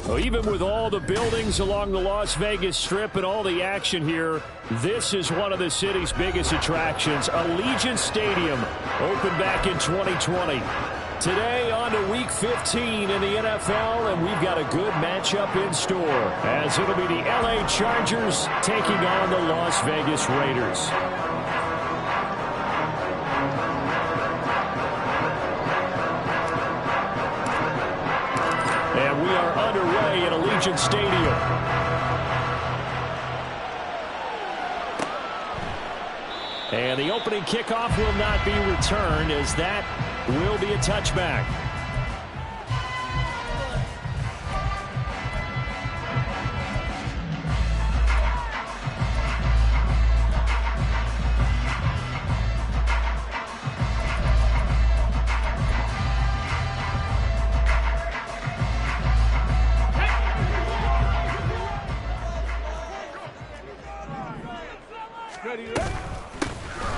Well, even with all the buildings along the Las Vegas Strip and all the action here, this is one of the city's biggest attractions. Allegiant Stadium opened back in 2020. Today on to Week 15 in the NFL, and we've got a good matchup in store, as it'll be the LA Chargers taking on the Las Vegas Raiders. And we are underway at Allegiant Stadium. And the opening kickoff will not be returned, as that will be a touchback.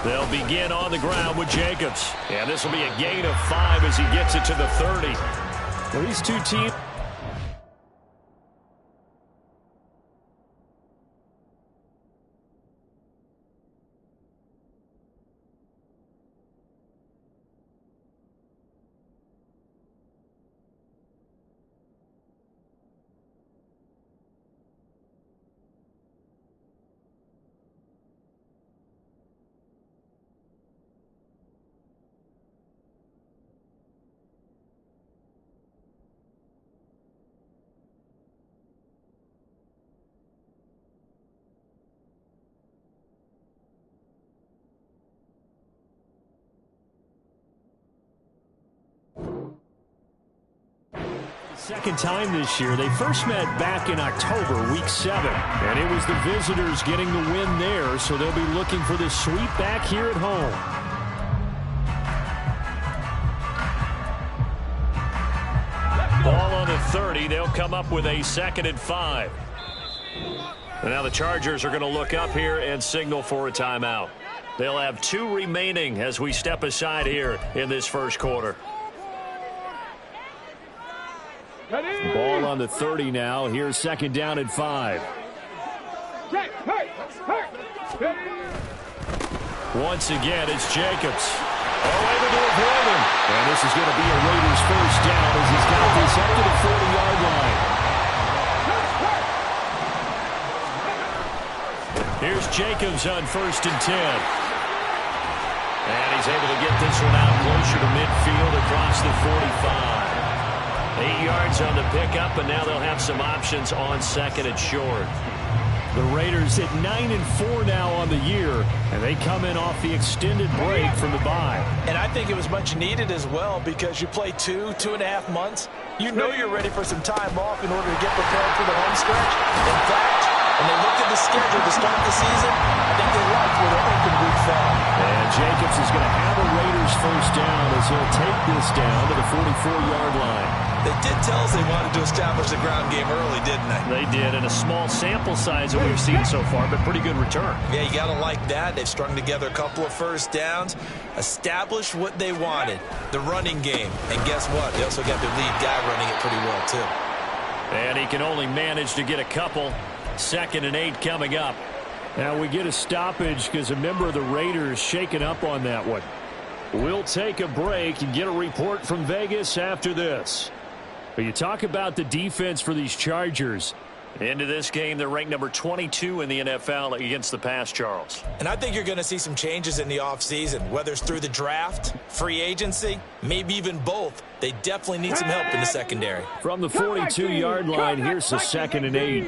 They'll begin on the ground with Jacobs. And this will be a gain of 5 as he gets it to the 30. Well, these two teams... Second time this year. They first met back in October, Week 7. And it was the visitors getting the win there, so they'll be looking for this sweep back here at home. Ball on the 30. They'll come up with a 2nd and 5. And now the Chargers are going to look up here and signal for a timeout. They'll have 2 remaining as we step aside here in this first quarter. Ball on the 30 now. Here's 2nd down and 5. Once again, it's Jacobs. Able to avoid him. And this is going to be a Raiders first down as he's got this up to the 40-yard line. Here's Jacobs on 1st and 10. And he's able to get this one out closer to midfield across the 45. 8 yards on the pickup, and now they'll have some options on 2nd and short. The Raiders at 9-4 now on the year, and they come in off the extended break from the bye. And I think it was much needed as well, because you play 2.5 months. You know you're ready for some time off in order to get prepared for the home stretch. In fact, when they looked at the schedule to start the season, I think they liked where their open week fell. And Jacobs is going to have a Raiders first down as he'll take this down to the 44-yard line. They did tell us they wanted to establish the ground game early, didn't they? They did, and a small sample size that we've seen so far, but pretty good return. Yeah, you got to like that. They've strung together a couple of first downs, established what they wanted, the running game. And guess what? They also got their lead guy running it pretty well, too. And he can only manage to get a couple. 2nd and 8 coming up. Now we get a stoppage because a member of the Raiders shaken up on that one. We'll take a break and get a report from Vegas after this. But you talk about the defense for these Chargers. Into this game, they're ranked number 22 in the NFL against the pass, Charles. And I think you're going to see some changes in the offseason, whether it's through the draft, free agency, maybe even both. They definitely need some help in the secondary. From the 42-yard line, here's the 2nd and 8.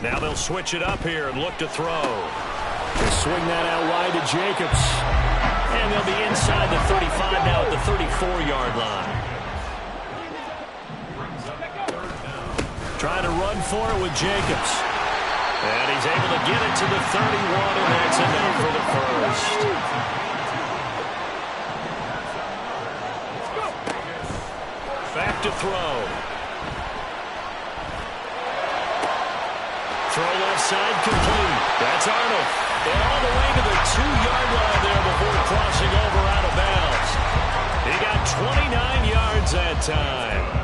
Now they'll switch it up here and look to throw. They swing that out wide to Jacobs. And they'll be inside the 35 now at the 34-yard line. Trying to run for it with Jacobs. And he's able to get it to the 31, and that's enough for the first. Back to throw. Throw left side complete. That's Arnold. And all the way to the 2-yard line there before crossing over out of bounds. He got 29 yards that time.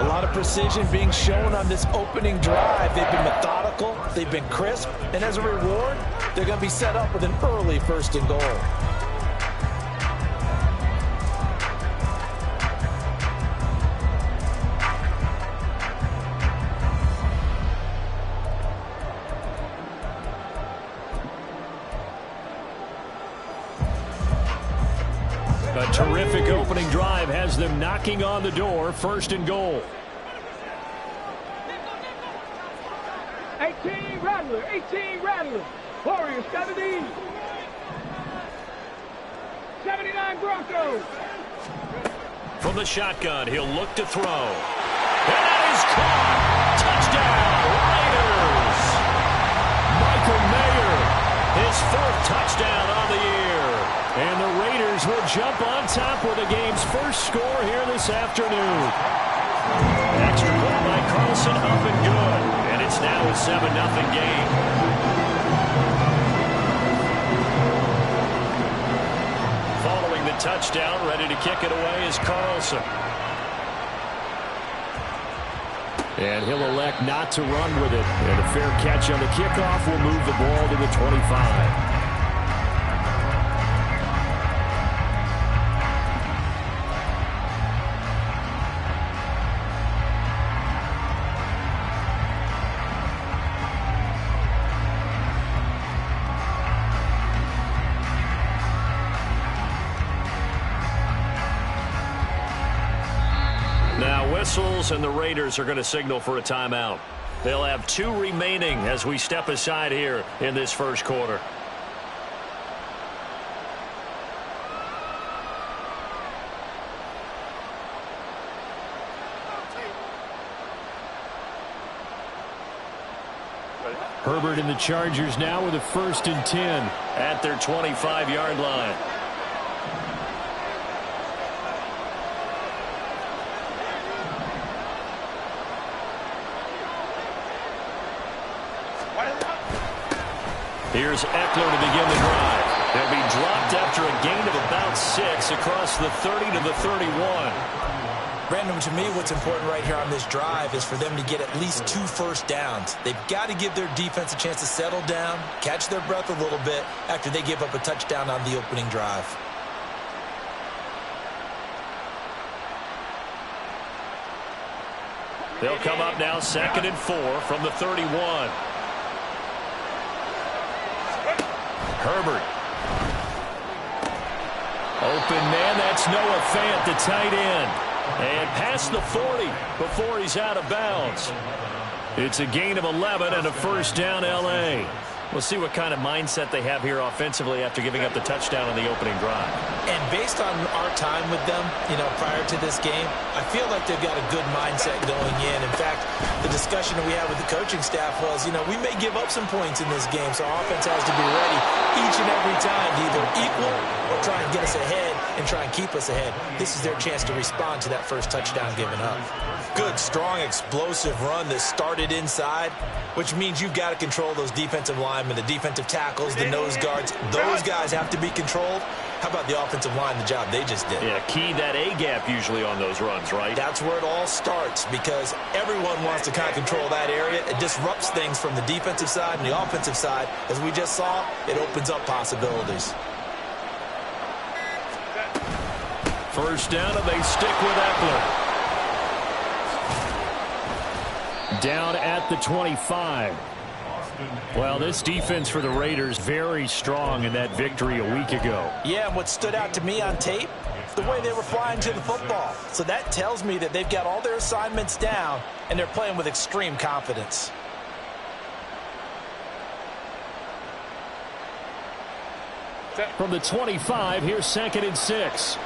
A lot of precision being shown on this opening drive. They've been methodical, they've been crisp, and as a reward, they're going to be set up with an early 1st and goal. A terrific opening drive has them knocking on the door. 1st and goal. 18 Rattler, 18 Rattler. Warriors 70. 79 Broncos. From the shotgun, he'll look to throw. And that is caught. Touchdown, Raiders. Michael Mayer, his 4th touchdown on the year. And the Raiders will jump on top with the game's first score here this afternoon. Extra point by Carlson, up and good. And it's now a 7-0 game. Following the touchdown, ready to kick it away is Carlson. And he'll elect not to run with it. And a fair catch on the kickoff will move the ball to the 25. Whistles, and the Raiders are going to signal for a timeout. They'll have 2 remaining as we step aside here in this first quarter. Herbert and the Chargers now with a 1st and 10 at their 25-yard line. Here's Eckler to begin the drive. They'll be dropped after a gain of about 6 across the 30 to the 31. Brandon, to me, what's important right here on this drive is for them to get at least 2 first downs. They've got to give their defense a chance to settle down, catch their breath a little bit after they give up a touchdown on the opening drive. They'll come up now 2nd and 4 from the 31. Herbert. Open man, that's Noah Fant, the tight end. And past the 40 before he's out of bounds. It's a gain of 11 and a 1st down, L.A. We'll see what kind of mindset they have here offensively after giving up the touchdown on the opening drive. And based on our time with them, prior to this game, I feel like they've got a good mindset going in. In fact, the discussion that we had with the coaching staff was, we may give up some points in this game, so our offense has to be ready each and every time to either equal or try and get us ahead and try and keep us ahead. This is their chance to respond to that first touchdown given up. Good, strong, explosive run that started inside, which means you've got to control those defensive linemen, the defensive tackles, the nose guards. Those guys have to be controlled. How about the offensive line, the job they just did? Yeah, key that A-gap usually on those runs, right? That's where it all starts because everyone wants to kind of control that area. It disrupts things from the defensive side and the offensive side. As we just saw, it opens up possibilities. First down, and they stick with Eckler. Down at the 25. Well, this defense for the Raiders very strong in that victory a week ago. Yeah, and what stood out to me on tape, the way they were flying to the football. So that tells me that they've got all their assignments down, and they're playing with extreme confidence. From the 25, here's 2nd and 6.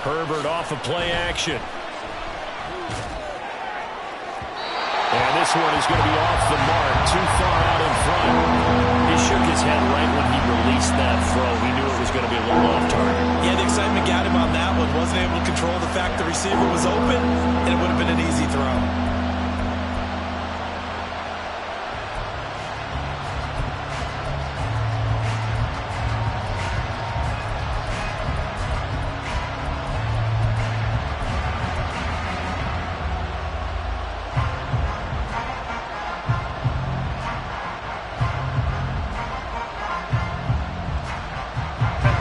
Herbert off of play action. And this one is going to be off the mark, too far out in front. He shook his head right when he released that throw. He knew it was going to be a little off target. Yeah, the excitement got him on that one. Wasn't able to control the fact the receiver was open, and it would have been an easy throw.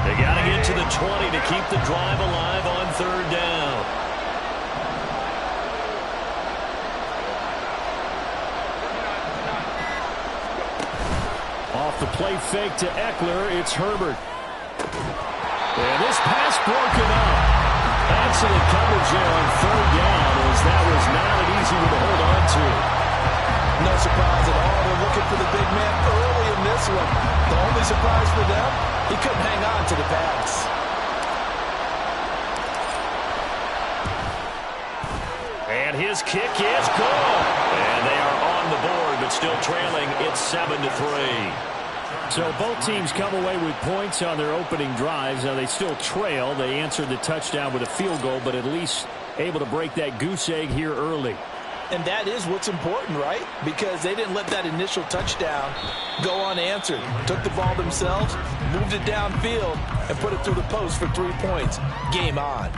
They got to get to the 20 to keep the drive alive on third down. Off the play fake to Eckler, it's Herbert. And this pass broken up. Excellent coverage there on third down, as that was not an easy one to hold on to. No surprise at all. They're looking for the big man early in this one. The only surprise for them, he couldn't hang on to the pass. And his kick is good. And they are on the board, but still trailing. It's 7-3. So both teams come away with points on their opening drives. Now they still trail. They answered the touchdown with a field goal, but at least able to break that goose egg here early. And that is what's important, right? Because they didn't let that initial touchdown go unanswered. Took the ball themselves, moved it downfield, and put it through the post for 3 points. Game on.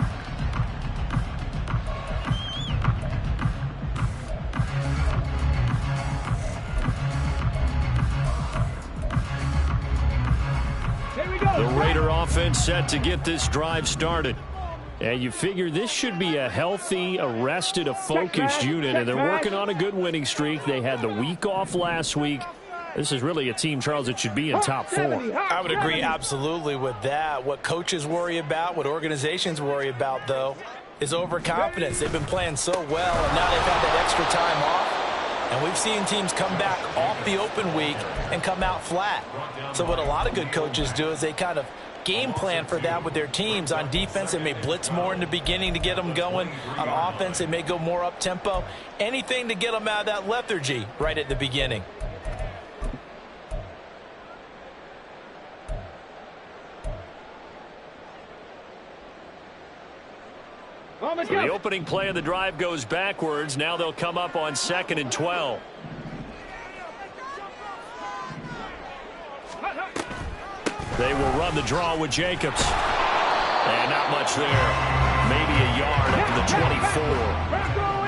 The Raider offense set to get this drive started. And you figure this should be a healthy, arrested, a focused unit, and they're working on a good winning streak. They had the week off last week. This is really a team, Charles, that should be in top 4. I would agree absolutely with that. What coaches worry about, what organizations worry about, though, is overconfidence. They've been playing so well, and now they've had that extra time off. And we've seen teams come back off the open week and come out flat. So what a lot of good coaches do is they kind of game plan for that with their teams. On defense, they may blitz more in the beginning to get them going. On offense, they may go more up-tempo. Anything to get them out of that lethargy right at the beginning. So the opening play of the drive goes backwards. Now they'll come up on 2nd and 12. They will run the draw with Jacobs. And not much there. Maybe a yard up to the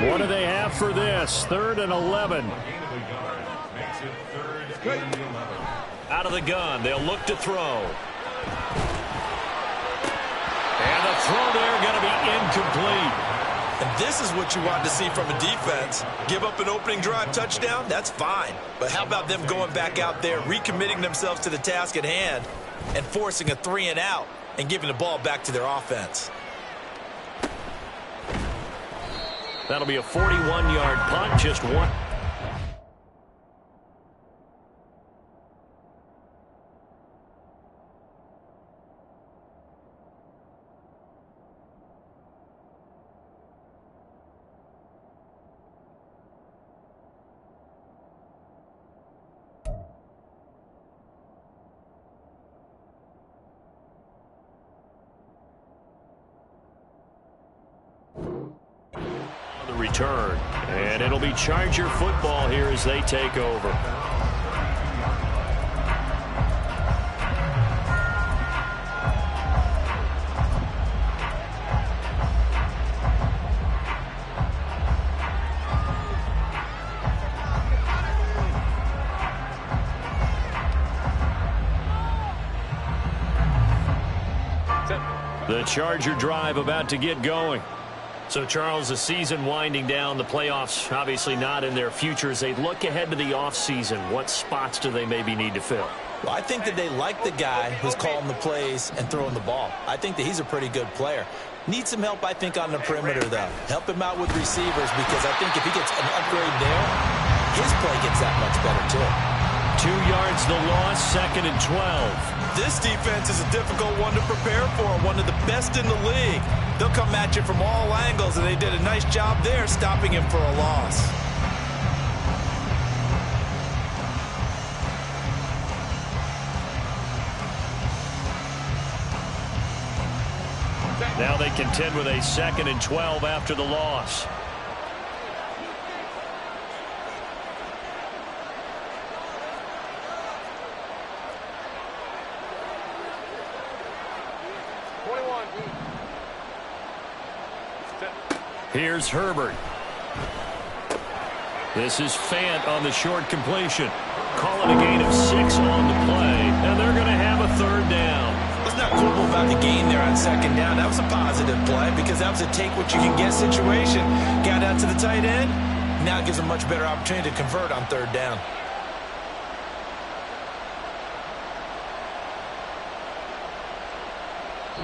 24. What do they have for this? 3rd and 11. Out of the gun. They'll look to throw. And the throw there going to be incomplete. And this is what you want to see from a defense. Give up an opening drive touchdown, that's fine. But how about them going back out there, recommitting themselves to the task at hand, and forcing a 3 and out, and giving the ball back to their offense. That'll be a 41-yard punt, just one. Return, and it'll be Charger football here as they take over. The Charger drive about to get going. So, Charles, the season winding down, the playoffs obviously not in their future. As they look ahead to the offseason, what spots do they maybe need to fill? Well, I think that they like the guy who's calling the plays and throwing the ball. I think that he's a pretty good player. Needs some help, I think, on the perimeter, though. Help him out with receivers, because I think if he gets an upgrade there, his play gets that much better, too. 2 yards the loss, 2nd and 12. This defense is a difficult one to prepare for, one of the best in the league. They'll come at you from all angles, and they did a nice job there stopping him for a loss. Now they contend with a 2nd and 12 after the loss. Here's Herbert. This is Fant on the short completion. Call it a gain of 6 on the play, and they're going to have a 3rd down. Let's not quibble about the gain there on 2nd down. That was a positive play because that was a take-what-you-can-get situation. Got out to the tight end. Now it gives a much better opportunity to convert on 3rd down.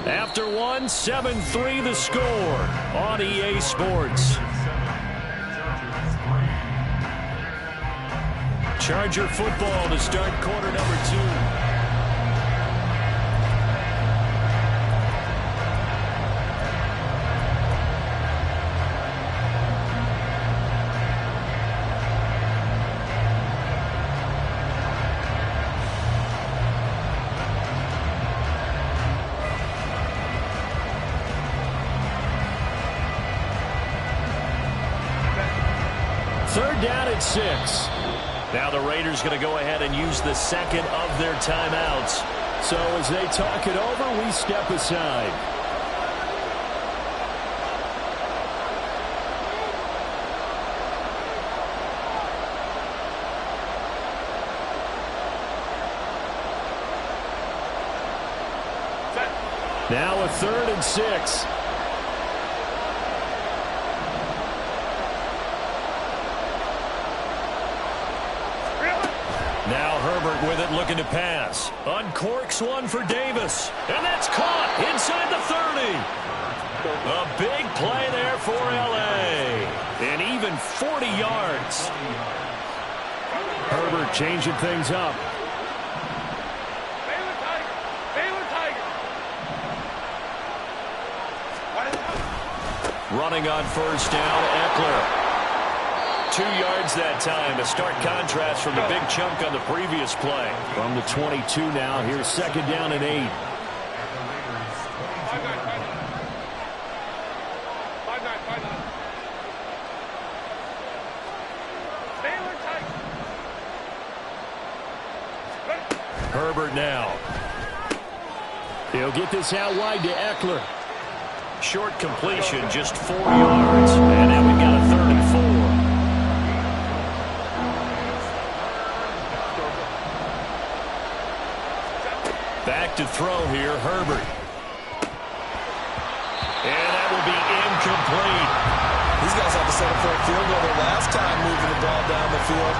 After one, 7-3 the score on EA Sports. Charger football to start quarter number 2. Third down at 6. Now the Raiders going to go ahead and use the 2nd of their timeouts. So as they talk it over, we step aside. Now a 3rd and 6. Now Herbert with it, looking to pass. Uncorks one for Davis. And that's caught inside the 30. A big play there for L.A. And even 40 yards. Herbert changing things up. Running on 1st down, Eckler. 2 yards that time. A stark contrast from the big chunk on the previous play. From the 22 now. Here's 2nd down and 8. Herbert now. He'll get this out wide to Eckler. Short completion, just 4 yards. And now we've got a 3rd and 4. Back to throw here, Herbert. And that will be incomplete. These guys had to settle for a field goal their last time moving the ball down the field.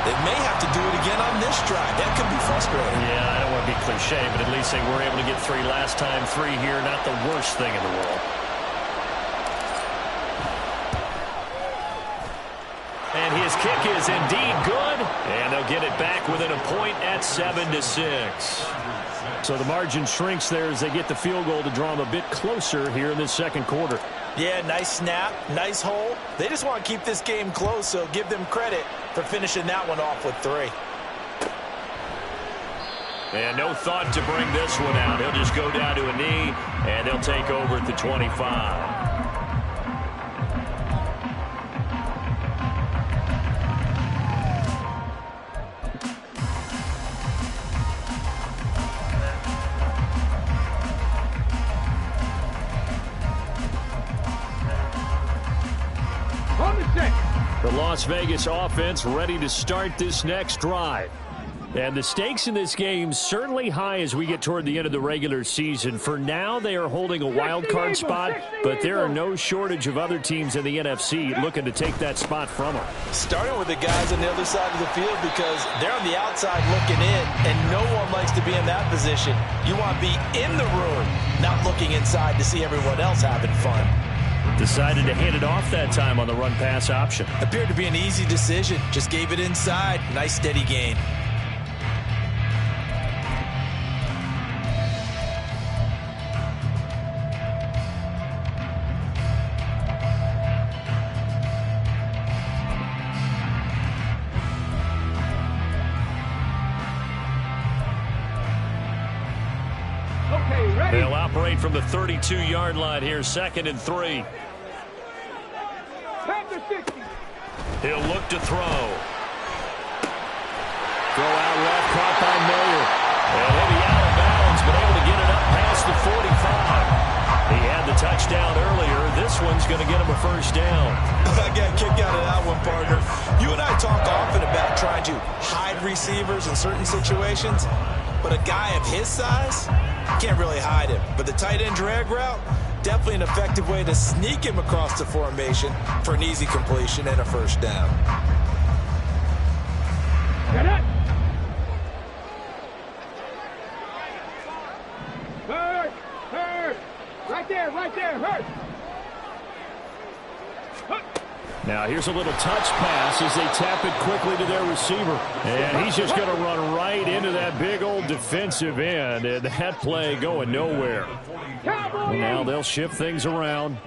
They may have to do it again on this drive. That could be frustrating. Yeah, I don't want to be cliche, but at least they were able to get 3 last time. 3 here, not the worst thing in the world. And his kick is indeed good. And they'll get it back within a point at 7-6. So the margin shrinks there as they get the field goal to draw them a bit closer here in this 2nd quarter. Yeah, nice snap, nice hole. They just want to keep this game close, so give them credit for finishing that one off with 3. And no thought to bring this one out. He'll just go down to a knee, and they'll take over at the 25. The Las Vegas offense ready to start this next drive. And the stakes in this game certainly high as we get toward the end of the regular season. For now, they are holding a wild card spot, but there are no shortage of other teams in the NFC looking to take that spot from them. Starting with the guys on the other side of the field because they're on the outside looking in, and no one likes to be in that position. You want to be in the room, not looking inside to see everyone else having fun. Decided to hand it off that time on the run-pass option. Appeared to be an easy decision. Just gave it inside. Nice steady gain. They'll separate from the 32-yard line here, 2nd and 3. He'll look to throw. Throw out left, caught by Miller. And he'll be out of bounds, but able to get it up past the 45. He had the touchdown earlier. This one's going to get him a first down. I got a kick out of that one, partner. You and I talk often about trying to hide receivers in certain situations, but a guy of his size, can't really hide him. But the tight end drag route, definitely an effective way to sneak him across the formation for an easy completion and a first down. Get it! Hurt! Hurt! Right there, hurt! Now here's a little touch pass as they tap it quickly to their receiver. And he's just going to run right into that big old defensive end. And that play going nowhere. Now they'll shift things around.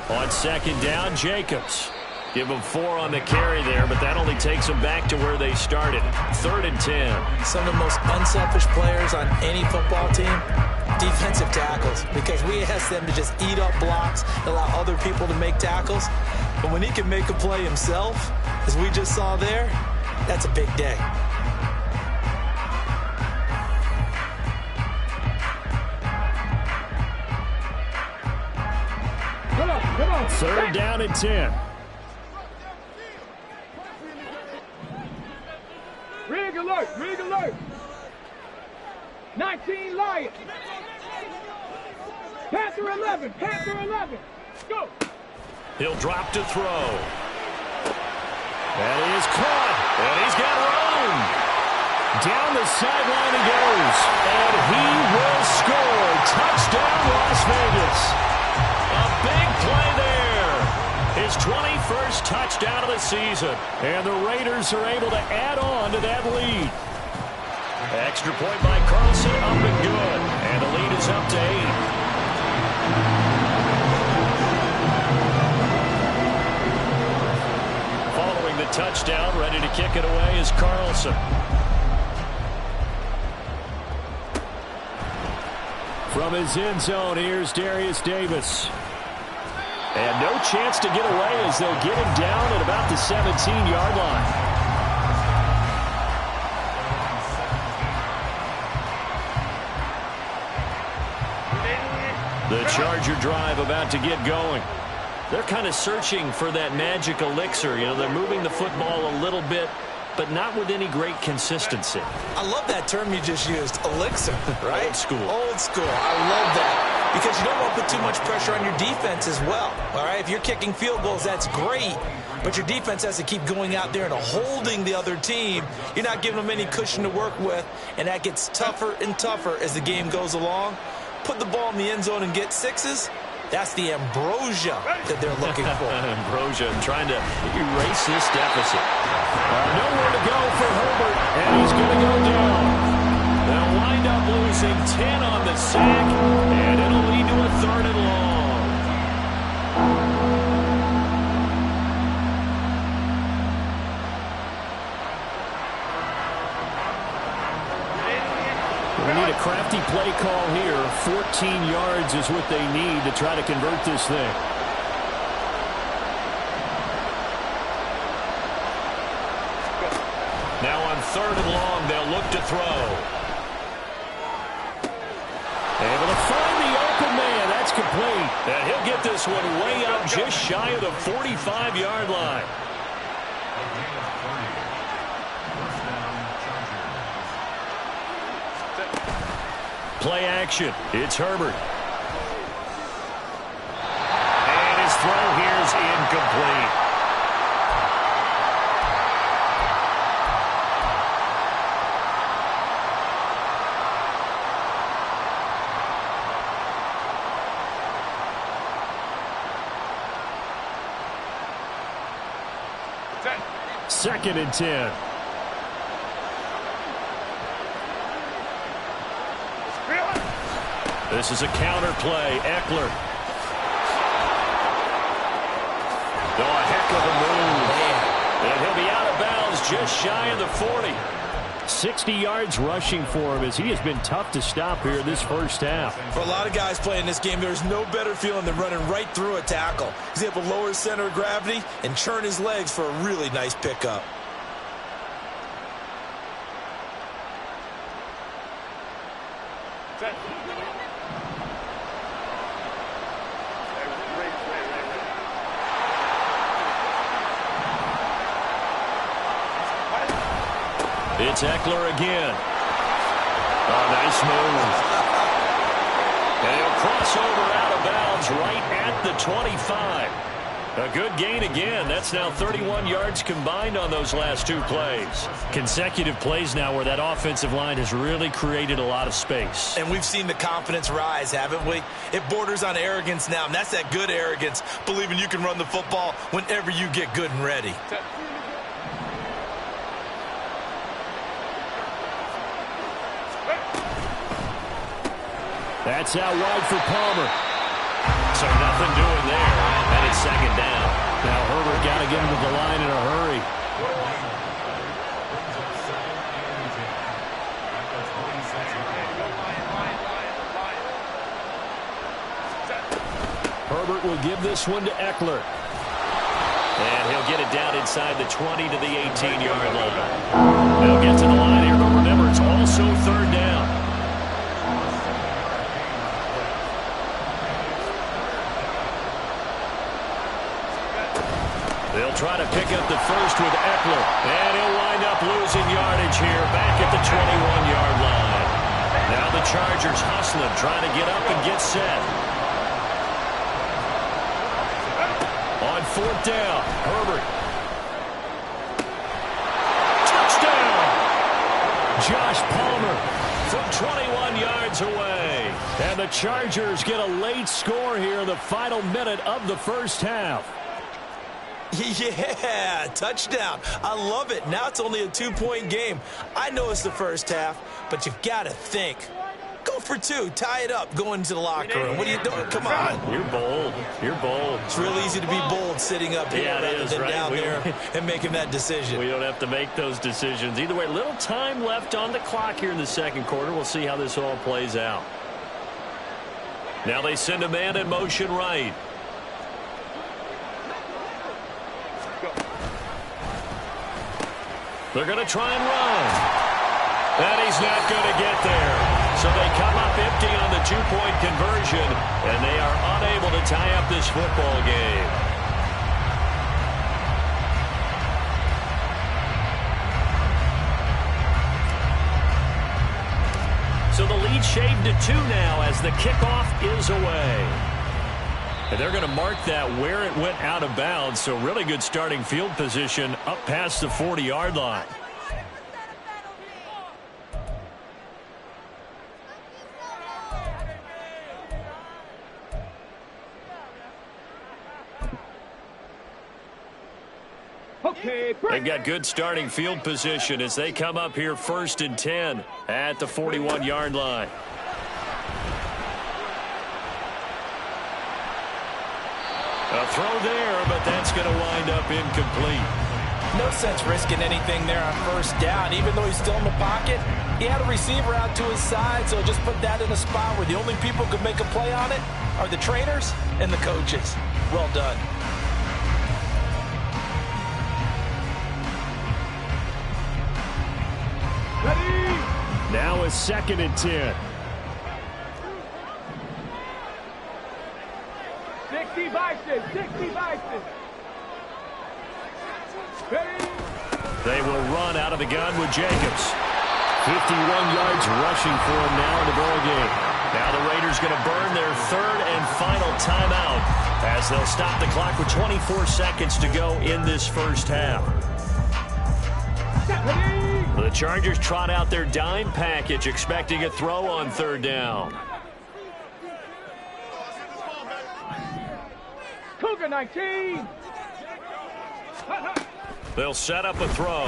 On 2nd down, Jacobs. Give them 4 on the carry there, but that only takes them back to where they started. 3rd and 10. Some of the most unselfish players on any football team, defensive tackles, because we ask them to just eat up blocks, allow other people to make tackles. But when he can make a play himself, as we just saw there, that's a big day. Come on. 3rd down and 10. Rig alert. 19 Lions. Panther 11. Go. He'll drop to throw. That is caught. And he's got room. Down the sideline he goes. And he will score. Touchdown, Las Vegas. A big play there. His 21st touchdown of the season. And the Raiders are able to add on to that lead. Extra point by Carlson, up and good. And the lead is up to 8. Following the touchdown, ready to kick it away is Carlson. From his end zone, here's Darius Davis. And no chance to get away as they'll get him down at about the 17-yard line. The Charger drive about to get going. They're kind of searching for that magic elixir. You know, they're moving the football a little bit, but not with any great consistency. I love that term you just used, elixir, right? Old school. Old school. I love that. Because you don't want to put too much pressure on your defense as well. All right, if you're kicking field goals, that's great. But your defense has to keep going out there and holding the other team. You're not giving them any cushion to work with, and that gets tougher and tougher as the game goes along. Put the ball in the end zone and get 6s. That's the ambrosia that they're looking for. Ambrosia trying to erase this deficit. Nowhere to go for Herbert, and he's going to go down. They'll wind up losing 10 on the sack, and it'll lead to a 3rd and long. We need a crafty play call here. 14 yards is what they need to try to convert this thing. Now on 3rd and long, they'll look to throw. Able to find the open man. That's complete. And he'll get this one way up just shy of the 45-yard line. Play action. It's Herbert. And his throw here is incomplete. Second and 10. This is a counter play. Eckler. Oh, a heck of a move. And he'll be out of bounds just shy of the 40. 60 yards rushing for him as he has been tough to stop here this first half. For a lot of guys playing this game, there's no better feeling than running right through a tackle. He's able to lower his center of gravity and churn his legs for a really nice pickup. It's Eckler again. Oh, nice move. And he'll cross over out of bounds right at the 25. A good gain again. That's now 31 yards combined on those last two plays. Consecutive plays now where that offensive line has really created a lot of space. And we've seen the confidence rise, haven't we? It borders on arrogance now, and that's that good arrogance, believing you can run the football whenever you get good and ready. That's out wide for Palmer. So nothing doing there. And it's second down. Now Herbert got to get him to the line in a hurry. Herbert will give this one to Eckler. And he'll get it down inside the 20 to the 18-yard line. They'll get to the line here, but remember, it's also third down. They'll try to pick up the first with Eckler. And he'll wind up losing yardage here back at the 21-yard line. Now the Chargers hustling, trying to get up and get set. On fourth down, Herbert. Touchdown! Josh Palmer from 21 yards away. And the Chargers get a late score here in the final minute of the first half. Yeah, touchdown. I love it. Now it's only a 2-point game. I know it's the first half, but you've got to think. Go for two. Tie it up. Go into the locker room. What are you doing? Come on. You're bold. You're bold. It's real easy to be bold sitting up here rather than right? down there and making that decision. We don't have to make those decisions. Either way, little time left on the clock here in the second quarter. We'll see how this all plays out. Now they send a man in motion right. They're going to try and run. And he's not going to get there. So they come up empty on the two-point conversion, and they are unable to tie up this football game. So the lead shaved to 2 now as the kickoff is away. And they're going to mark that where it went out of bounds. So really good starting field position up past the 40-yard line. They've got good starting field position as they come up here 1st and 10 at the 41-yard line. A throw there, but that's going to wind up incomplete. No sense risking anything there on first down. Even though he's still in the pocket, he had a receiver out to his side, so just put that in a spot where the only people who could make a play on it are the trainers and the coaches. Well done. Ready? Now it's 2nd and 10. 60 Bison, 60 Bison. Ready? They will run out of the gun with Jacobs. 51 yards rushing for him now in the ball game. Now the Raiders going to burn their 3rd and final timeout as they'll stop the clock with 24 seconds to go in this first half. The Chargers trot out their dime package, expecting a throw on 3rd down. Cougar 19. They'll set up a throw.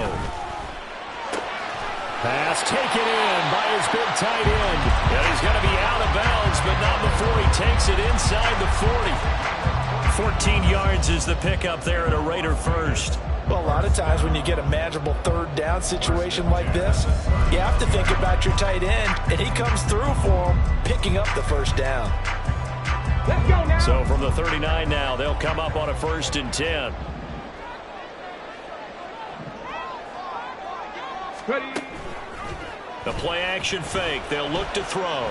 Pass taken in by his big tight end. And he's going to be out of bounds, but not before he takes it inside the 40. 14 yards is the pickup there at a Raider first. Well, a lot of times when you get a manageable third down situation like this, you have to think about your tight end, and he comes through for him, picking up the first down. Let's go now. So from the 39 now, they'll come up on a 1st and 10. Ready. The play action fake. They'll look to throw.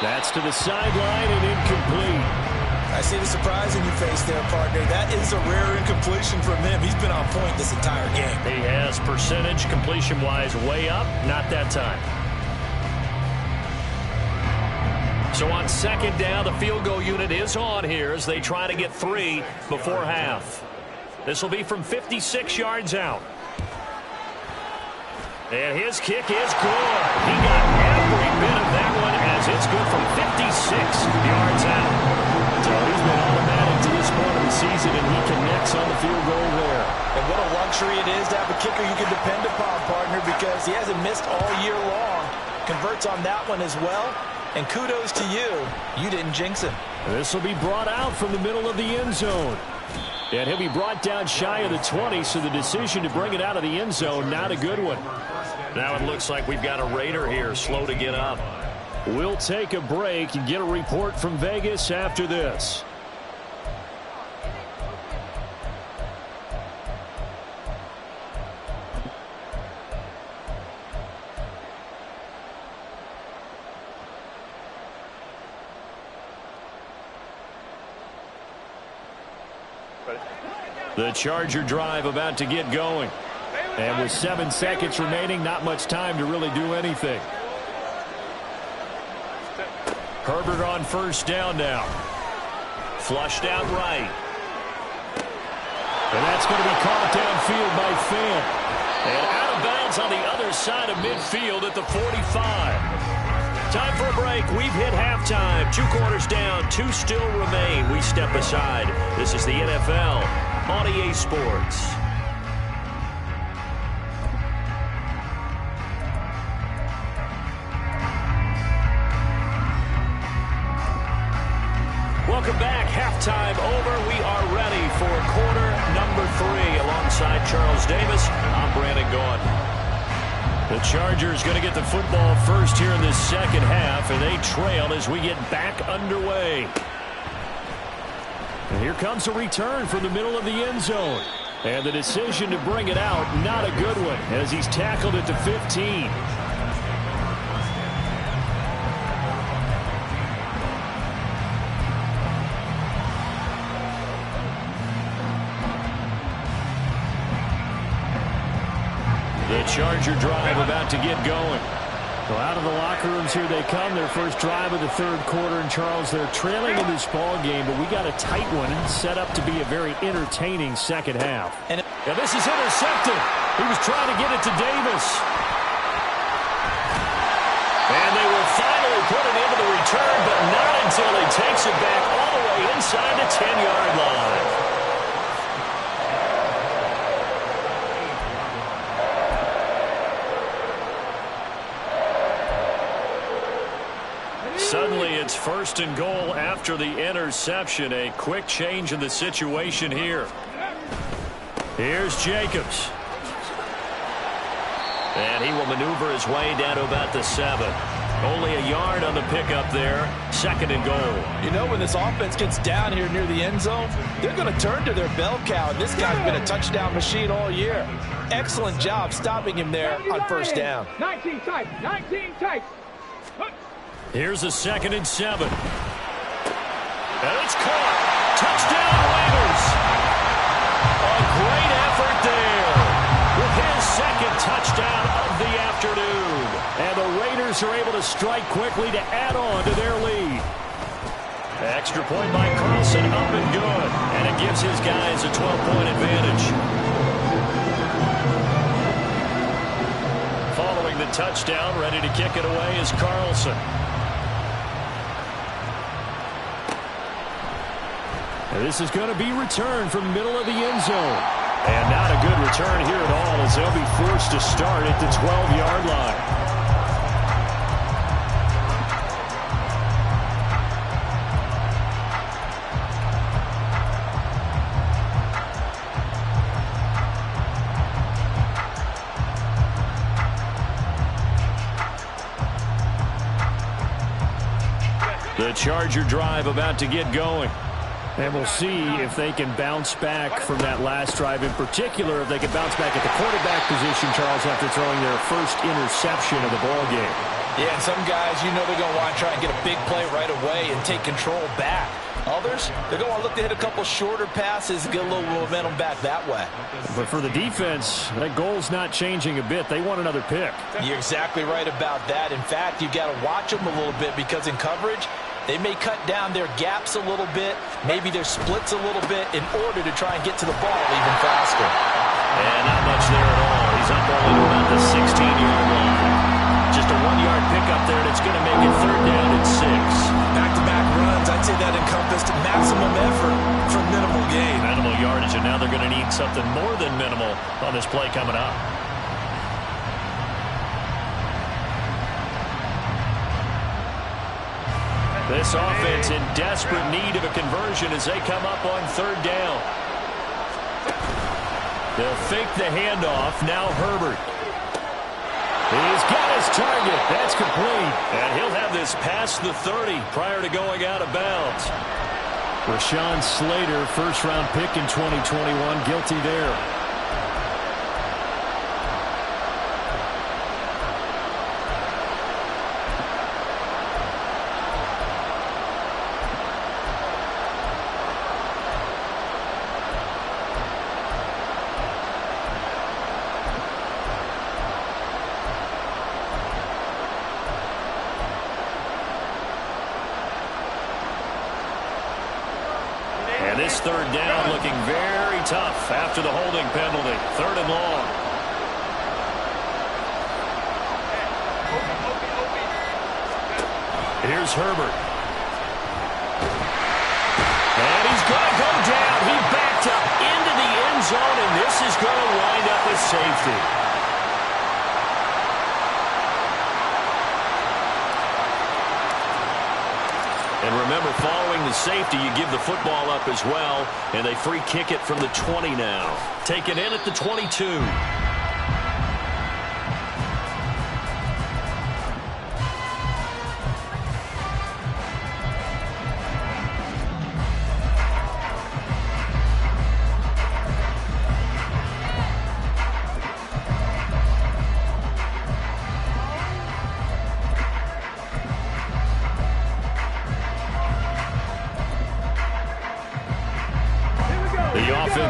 That's to the sideline and incomplete. I see the surprise in your face there, partner. That is a rare incompletion from him. He's been on point this entire game. He has percentage completion-wise way up. Not that time. So on 2nd down, the field goal unit is on here as they try to get 3 before half. This will be from 56 yards out. And his kick is good. He got every bit of that one as it's good from 56 yards out. So he's been automatic to this point of the season, and he connects on the field goal there. And what a luxury it is to have a kicker you can depend upon, partner, because he hasn't missed all year long. Converts on that one as well. And kudos to you. You didn't jinx him. This will be brought out from the middle of the end zone. And he'll be brought down shy of the 20, so the decision to bring it out of the end zone, not a good one. Now it looks like we've got a Raider here, slow to get up. We'll take a break and get a report from Vegas after this. The Charger drive about to get going. And with 7 seconds remaining, not much time to really do anything. Herbert on 1st down now. Flushed out right. And that's going to be caught downfield by Finn. And out of bounds on the other side of midfield at the 45. Time for a break. We've hit halftime. 2 quarters down. 2 still remain. We step aside. This is the NFL on EA Sports. Welcome back. Halftime over. We are ready for quarter number 3. Alongside Charles Davis, I'm Brandon Gaughan. The Chargers going to get the football first here in this 2nd half, and they trail as we get back underway. And here comes a return from the middle of the end zone. And the decision to bring it out, not a good one, as he's tackled at the 15. The Charger drive about to get going. Well, out of the locker rooms here they come. Their first drive of the 3rd quarter. And Charles, they're trailing in this ball game, but we got a tight one set up to be a very entertaining 2nd half. And this is intercepted. He was trying to get it to Davis. And they will finally put it into the return, but not until he takes it back all the way inside the 10-yard line. Suddenly it's 1st and goal after the interception. A quick change in the situation here. Here's Jacobs. And he will maneuver his way down to about the 7. Only a yard on the pickup there. 2nd and goal. You know, when this offense gets down here near the end zone, they're going to turn to their bell cow. And this guy's been a touchdown machine all year. Excellent job stopping him there on 1st down. 19 tight. 19 tight. Here's a 2nd and 7. And it's caught. Touchdown, Raiders. A great effort there with his 2nd touchdown of the afternoon. And the Raiders are able to strike quickly to add on to their lead. Extra point by Carlson, up and good. And it gives his guys a 12-point advantage. Following the touchdown, ready to kick it away is Carlson. This is going to be returned from the middle of the end zone. And not a good return here at all, as they'll be forced to start at the 12-yard line. Charger drive about to get going. And we'll see if they can bounce back from that last drive. In particular, if they can bounce back at the quarterback position, Charles, after throwing their first interception of the ballgame. Yeah, and some guys, you know they're going to want to try and get a big play right away and take control back. Others, they're going to look to hit a couple shorter passes, get a little momentum back that way. But for the defense, that goal's not changing a bit. They want another pick. You're exactly right about that. In fact, you've got to watch them a little bit because in coverage, they may cut down their gaps a little bit, maybe their splits a little bit in order to try and get to the ball even faster. And not much there at all. He's up only to about the 16-yard line. Just a 1-yard pickup there, and it's going to make it 3rd down and 6. Back-to-back runs, I'd say that encompassed maximum effort for minimal gain. Minimal yardage, and now they're going to need something more than minimal on this play coming up. This offense in desperate need of a conversion as they come up on 3rd down. They'll fake the handoff. Now Herbert. He's got his target. That's complete. And he'll have this past the 30 prior to going out of bounds. Rashawn Slater, first-round pick in 2021, guilty there. This 3rd down looking very tough after the holding penalty. 3rd and long. Here's Herbert. And he's going to go down. He backed up into the end zone, and this is going to wind up a safety. And remember, following the safety, you give the football up as well, and they free kick it from the 20 now. Taken in at the 22.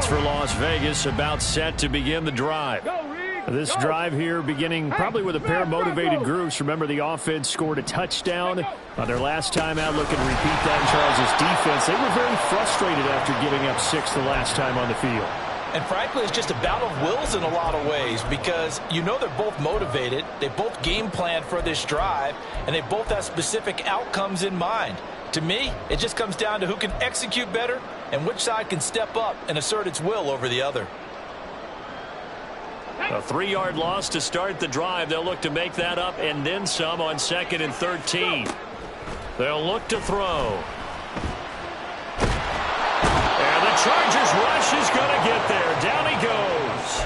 For Las Vegas, about set to begin the drive. This drive here beginning probably with a pair of motivated groups. Remember, the offense scored a touchdown on their last time out. Looking to repeat that in Charles' defense. They were very frustrated after giving up 6 the last time on the field. And frankly, it's just a battle of wills in a lot of ways because you know they're both motivated. They both game planned for this drive, and they both have specific outcomes in mind. To me, it just comes down to who can execute better and which side can step up and assert its will over the other. A 3-yard loss to start the drive. They'll look to make that up and then some on 2nd and 13. They'll look to throw. And the Chargers rush is going to get there. Down he goes.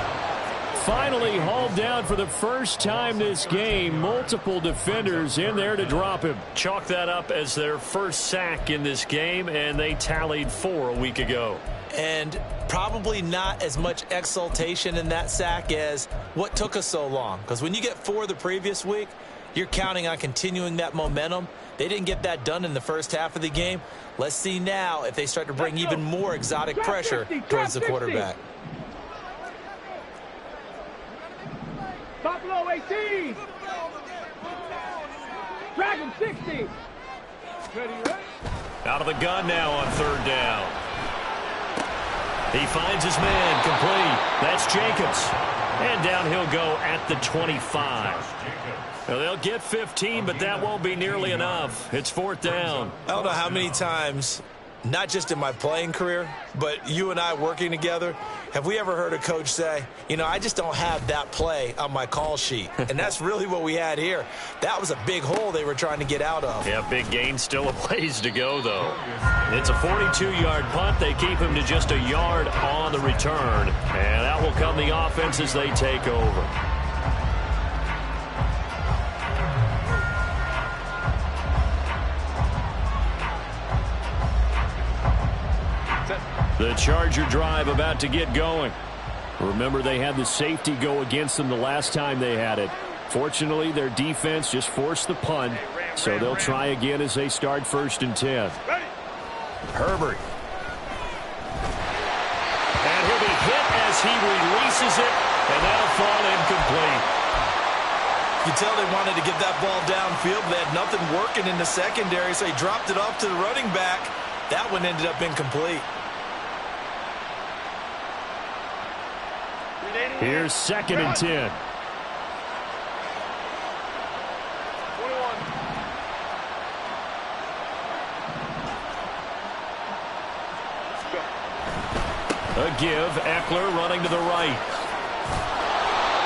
Finally hauled down for the first time this game. Multiple defenders in there to drop him. Chalk that up as their first sack in this game, and they tallied 4 a week ago. And probably not as much exultation in that sack as what took us so long. Because when you get 4 the previous week, you're counting on continuing that momentum. They didn't get that done in the first half of the game. Let's see now if they start to bring even more exotic pressure towards the quarterback. Buffalo 18. Dragon 60. Ready? Out of the gun now on 3rd down. He finds his man complete. That's Jacobs. And down he'll go at the 25. Well, they'll get 15, but that won't be nearly enough. It's 4th down. I don't know how many times, not just in my playing career, but you and I working together, have we ever heard a coach say, you know, I just don't have that play on my call sheet. And that's really what we had here. That was a big hole they were trying to get out of. Yeah, big gain, still a ways to go, though. It's a 42-yard punt. They keep him to just a yard on the return. And that will come the offense as they take over. The Charger drive about to get going. Remember, they had the safety go against them the last time they had it. Fortunately, their defense just forced the punt, so they'll try again as they start 1st and 10. Herbert. And he'll be hit as he releases it, and that'll fall incomplete. You tell they wanted to get that ball downfield. They had nothing working in the secondary, so he dropped it off to the running back. That one ended up incomplete. Here's 2nd and 10. A give. Eckler running to the right.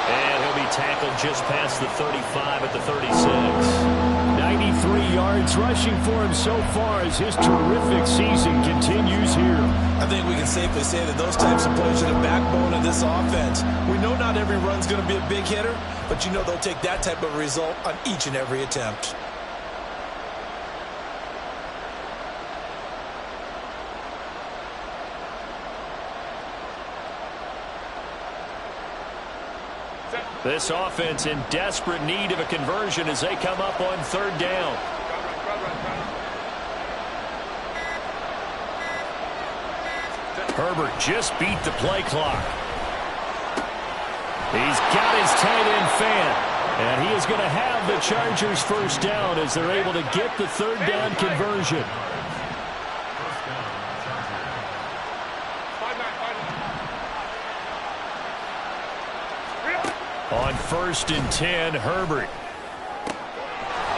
And he'll be tackled just past the 35 at the 36. 93 yards rushing for him so far as his terrific season continues here. I think we can safely say that those types of plays are the backbone of this offense. We know not every run's going to be a big hitter, but you know they'll take that type of result on each and every attempt. This offense in desperate need of a conversion as they come up on 3rd down. Herbert just beat the play clock. He's got his tight end fan, and he is going to have the Chargers 1st down as they're able to get the 3rd down conversion. On 1st and 10, Herbert.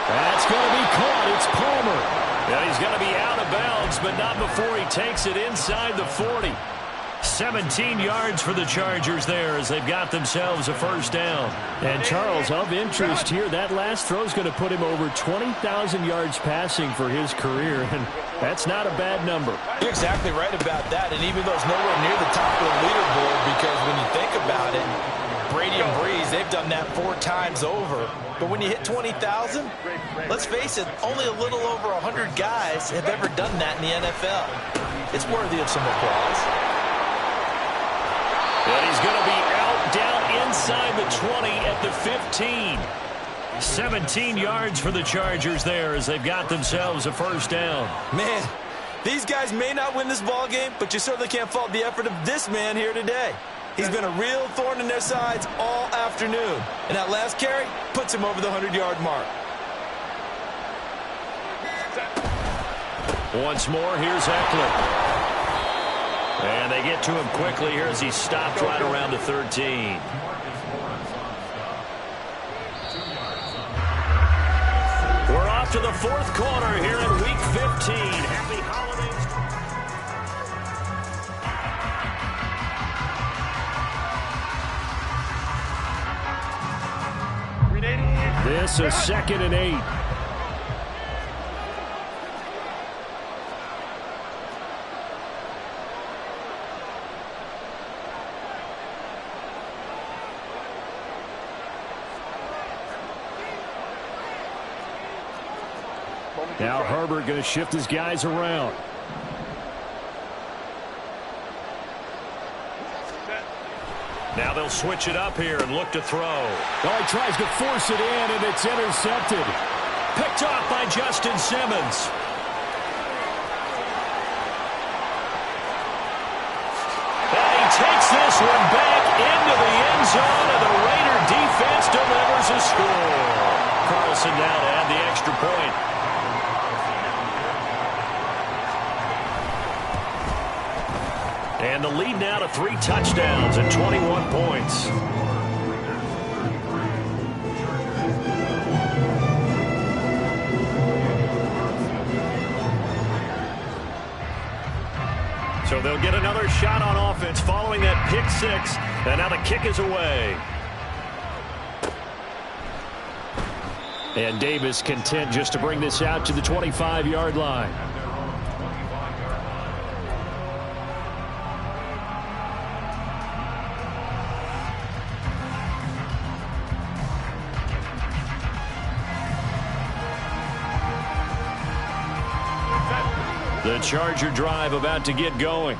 That's going to be caught. It's Palmer. And he's going to be out of bounds, but not before he takes it inside the 40. 17 yards for the Chargers there as they've got themselves a 1st down. And Charles, of interest here, that last throw is going to put him over 20,000 yards passing for his career, and that's not a bad number. You're exactly right about that, and even though it's nowhere near the top of the leaderboard, because when you think about it, Brady and Breeze, they've done that 4 times over. But when you hit 20,000, let's face it, only a little over 100 guys have ever done that in the NFL. It's worthy of some applause. And he's going to be out down inside the 20 at the 15. 17 yards for the Chargers there as they've got themselves a 1st down. Man, these guys may not win this ball game, but you certainly can't fault the effort of this man here today. He's been a real thorn in their sides all afternoon. And that last carry puts him over the 100-yard mark. Once more, here's Eckler. And they get to him quickly here as he stopped right around the 13. We're off to the 4th quarter here in Week 15. Happy holidays. This is 2nd and 8. Now Herbert going to shift his guys around. Now they'll switch it up here and look to throw. Oh, he tries to force it in, and it's intercepted. Picked off by Justin Simmons. And he takes this one back into the end zone, and the Raider defense delivers a score. Carlson now to add the extra point. And the lead now to 3 touchdowns and 21 points. So they'll get another shot on offense following that pick 6. And now the kick is away. And Davis content just to bring this out to the 25-yard line. The The Charger drive about to get going.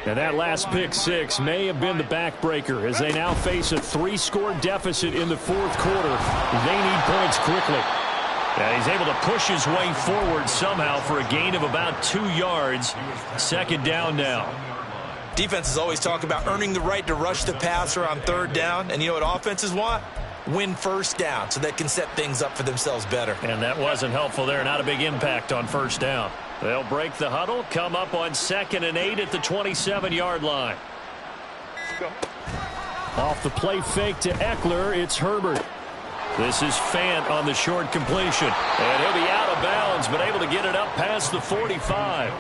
And that last pick six may have been the backbreaker as they now face a 3-score deficit in the fourth quarter. They need points quickly. And he's able to push his way forward somehow for a gain of about 2 yards. Second down now. Defenses always talk about earning the right to rush the passer on third down. And you know what offenses want? Win first down so they can set things up for themselves better. And that wasn't helpful there. Not a big impact on first down. They'll break the huddle, come up on 2nd and 8 at the 27-yard line. Off the play fake to Eckler, it's Herbert. This is Fant on the short completion. And he'll be out of bounds, but able to get it up past the 45.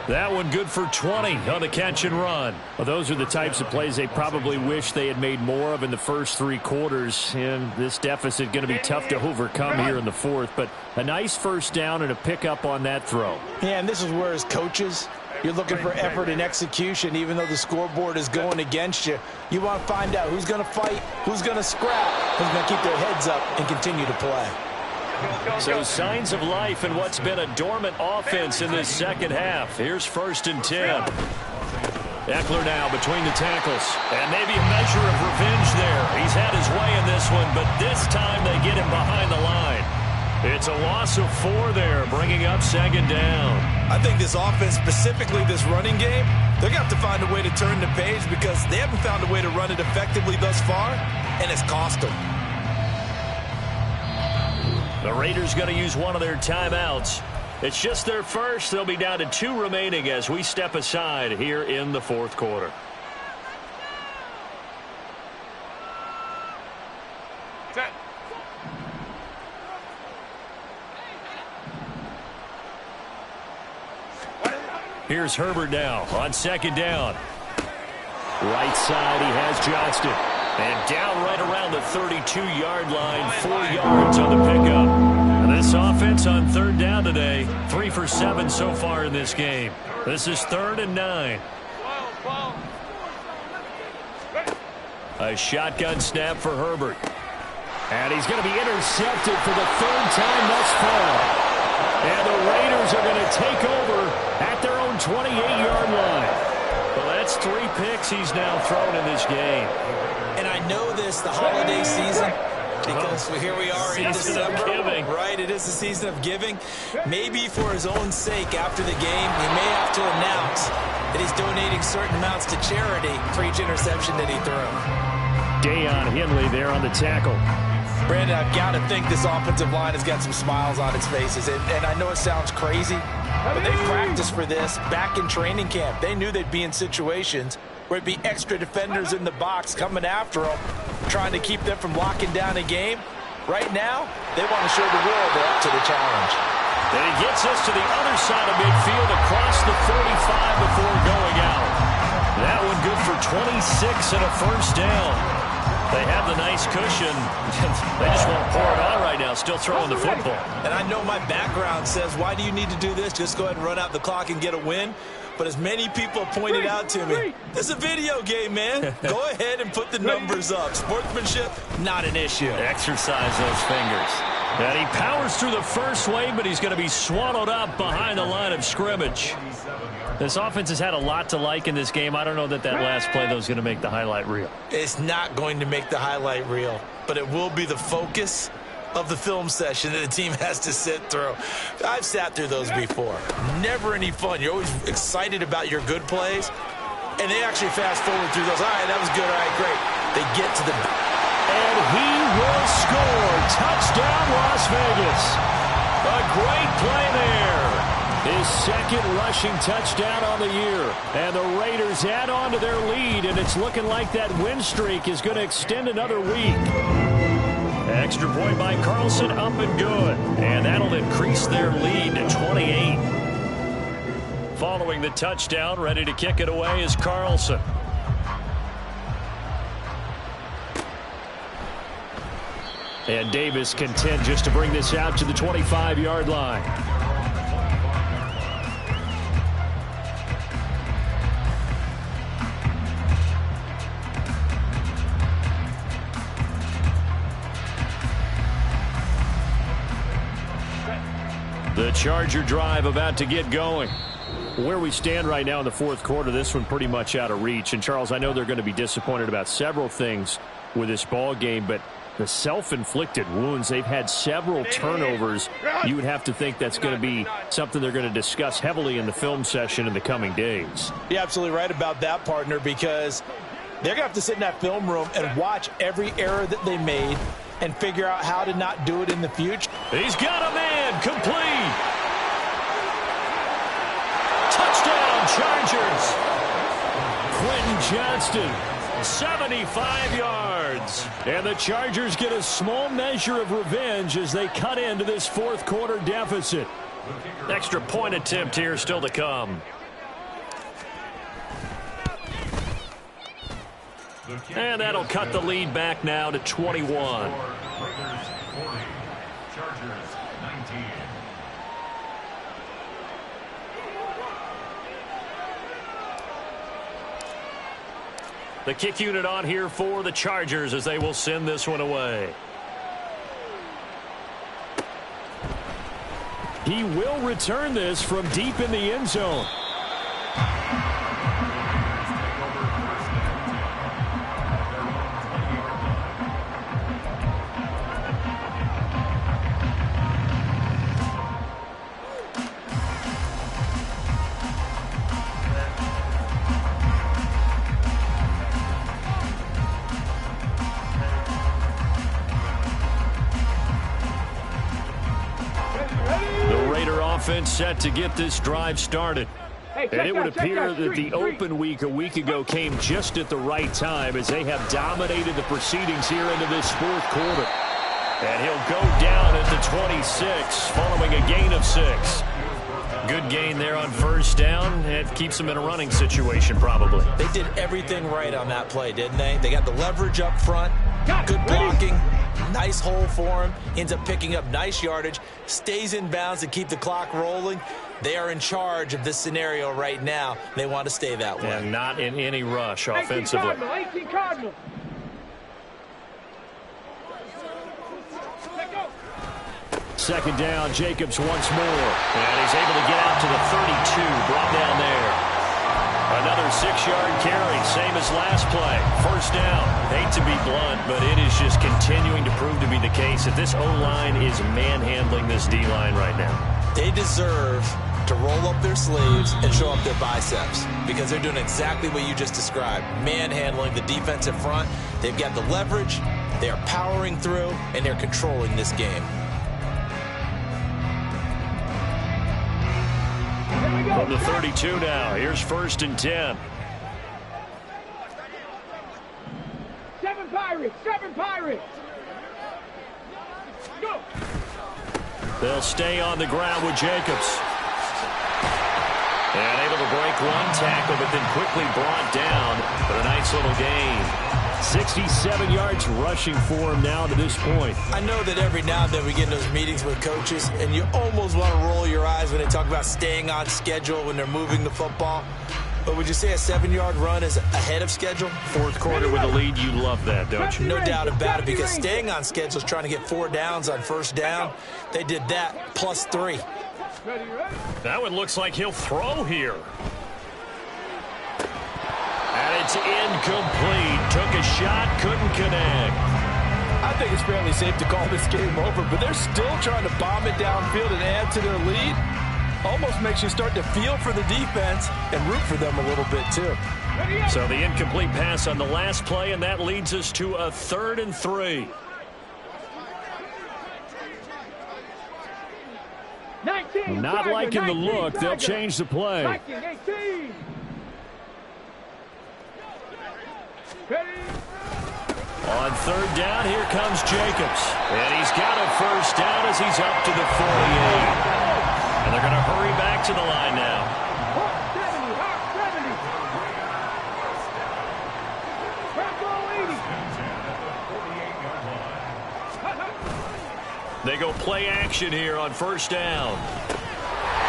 That one good for 20 on the catch and run. Well, those are the types of plays they probably wish they had made more of in the first 3 quarters. And this deficit going to be tough to overcome here in the fourth. But a nice first down and a pickup on that throw. Yeah, and this is where as coaches, you're looking for effort and execution. Even though the scoreboard is going against you, you want to find out who's going to fight, who's going to scrap, who's going to keep their heads up and continue to play. So signs of life in what's been a dormant offense in this second half. Here's 1st and 10. Eckler now between the tackles. And maybe a measure of revenge there. He's had his way in this one, but this time they get him behind the line. It's a loss of 4 there, bringing up 2nd down. I think this offense, specifically this running game, they're going to have to find a way to turn the page because they haven't found a way to run it effectively thus far, and it's cost them. The Raiders going to use one of their timeouts. It's just their first. They'll be down to 2 remaining as we step aside here in the fourth quarter. Here's Herbert now on 2nd down. Right side, he has Johnston. And down right around the 32-yard line, 4 yards on the pickup. And this offense on 3rd down today, 3 for 7 so far in this game. This is 3rd and 9. A shotgun snap for Herbert. And he's going to be intercepted for the 3rd time thus far. And the Raiders are going to take over at their own 28-yard line. Well, that's 3 picks he's now thrown in this game. And I know this, the holiday season, because here we are in December. Giving. Right, it is the season of giving. Maybe for his own sake after the game, he may have to announce that he's donating certain amounts to charity for each interception that he threw. Deion Henley there on the tackle. Brandon, I've got to think this offensive line has got some smiles on its faces. And I know it sounds crazy, but they practiced for this back in training camp. They knew they'd be in situations where it'd be extra defenders in the box coming after them, trying to keep them from locking down a game. Right now, they want to show the world they're up to the challenge. And he gets us to the other side of midfield across the 45 before going out. That one good for 26 and a first down. They have the nice cushion. They just won't pour it on right now, still throwing the football. And I know my background says, why do you need to do this? Just go ahead and run out the clock and get a win. But as many people pointed out to me, this is a video game, man. Go ahead and put the numbers up. Sportsmanship, not an issue. Exercise those fingers. And he powers through the first wave, but he's going to be swallowed up behind the line of scrimmage. This offense has had a lot to like in this game. I don't know that last play, though, is going to make the highlight reel. It's not going to make the highlight reel, but it will be the focus of the film session that the team has to sit through. I've sat through those before. Never any fun. You're always excited about your good plays, and they actually fast forward through those. All right, that was good. All right, great. They get to the... And he will score. Touchdown, Las Vegas. A great play there. His 2nd rushing touchdown on the year. And the Raiders add on to their lead, and it's looking like that win streak is going to extend another week. Extra point by Carlson, up and good. And that'll increase their lead to 28. Following the touchdown, ready to kick it away is Carlson. And Davis content just to bring this out to the 25-yard line. The Charger drive about to get going. Where we stand right now in the fourth quarter, this one pretty much out of reach. And, Charles, I know they're going to be disappointed about several things with this ball game, but the self-inflicted wounds, they've had several turnovers. You would have to think that's going to be something they're going to discuss heavily in the film session in the coming days. You're absolutely right about that, partner, because they're going to have to sit in that film room and watch every error that they made and figure out how to not do it in the future. He's got a man complete. Touchdown, Chargers. Quentin Johnston, 75 yards. And the Chargers get a small measure of revenge as they cut into this fourth quarter deficit. Extra point attempt here still to come. And that'll cut the lead back now to 21. The kick unit on here for the Chargers as they will send this one away. He will return this from deep in the end zone. Offense set to get this drive started. And it would appear that the open week a week ago came just at the right time as they have dominated the proceedings here into this fourth quarter. And he'll go down at the 26 following a gain of 6. Good gain there on first down. It keeps them in a running situation probably. They did everything right on that play, didn't they? They got the leverage up front, good blocking. Nice hole for him. Ends up picking up nice yardage. Stays in bounds to keep the clock rolling. They are in charge of this scenario right now. They want to stay that way. And not in any rush offensively. 18 Cardinal. Second down, Jacobs once more. And he's able to get out to the 32. Brought down there. Another 6-yard carry, same as last play. First down. Hate to be blunt, but it is just continuing to prove to be the case that this O-line is manhandling this D-line right now. They deserve to roll up their sleeves and show up their biceps because they're doing exactly what you just described. Manhandling the defensive front. They've got the leverage, they are powering through, and they're controlling this game. From the 32 now, here's 1st and 10. 7 Pirates, 7 Pirates. Go. They'll stay on the ground with Jacobs. And able to break one tackle, but then quickly brought down. But a nice little gain. 67 yards rushing for him now to this point. I know that every now and then we get in those meetings with coaches, and you almost want to roll your eyes when they talk about staying on schedule when they're moving the football. But would you say a 7-yard run is ahead of schedule? Fourth quarter with a lead, you love that, don't you? No doubt about it, because staying on schedule is trying to get 4 downs on first down. They did that plus 3. That one looks like he'll throw here. And it's incomplete. Took a shot, couldn't connect. I think it's fairly safe to call this game over, but they're still trying to bomb it downfield and add to their lead. Almost makes you start to feel for the defense and root for them a little bit, too. So the incomplete pass on the last play, and that leads us to a 3rd and 3. 19, Not liking the look. They'll change the play. 19, 18. Ready? On 3rd down, here comes Jacobs. And he's got a first down as he's up to the 48. And they're going to hurry back to the line now. Hawk 70, Hawk 70. They go play action here on first down.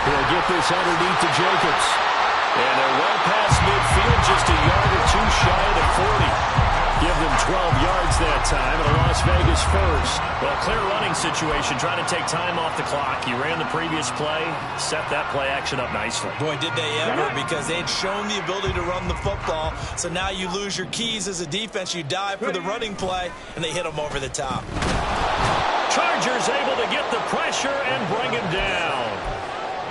He'll get this underneath to Jacobs. And they're well past midfield, just a yard or two shy of the 40. Give them 12 yards that time, and a loss Las Vegas first. Well, clear running situation, trying to take time off the clock. He ran the previous play, set that play action up nicely. Boy, did they ever, because they had shown the ability to run the football. So now you lose your keys as a defense. You dive for the running play, and they hit them over the top. Chargers able to get the pressure and bring him down.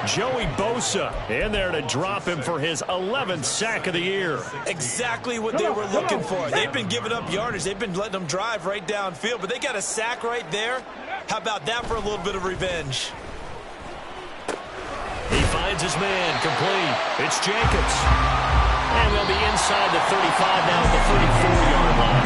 Joey Bosa in there to drop him for his 11th sack of the year. Exactly what they were looking for. They've been giving up yardage. They've been letting them drive right downfield, but they got a sack right there. How about that for a little bit of revenge? He finds his man, complete. It's Jacobs. And they'll be inside the 35 now at the 34-yard line.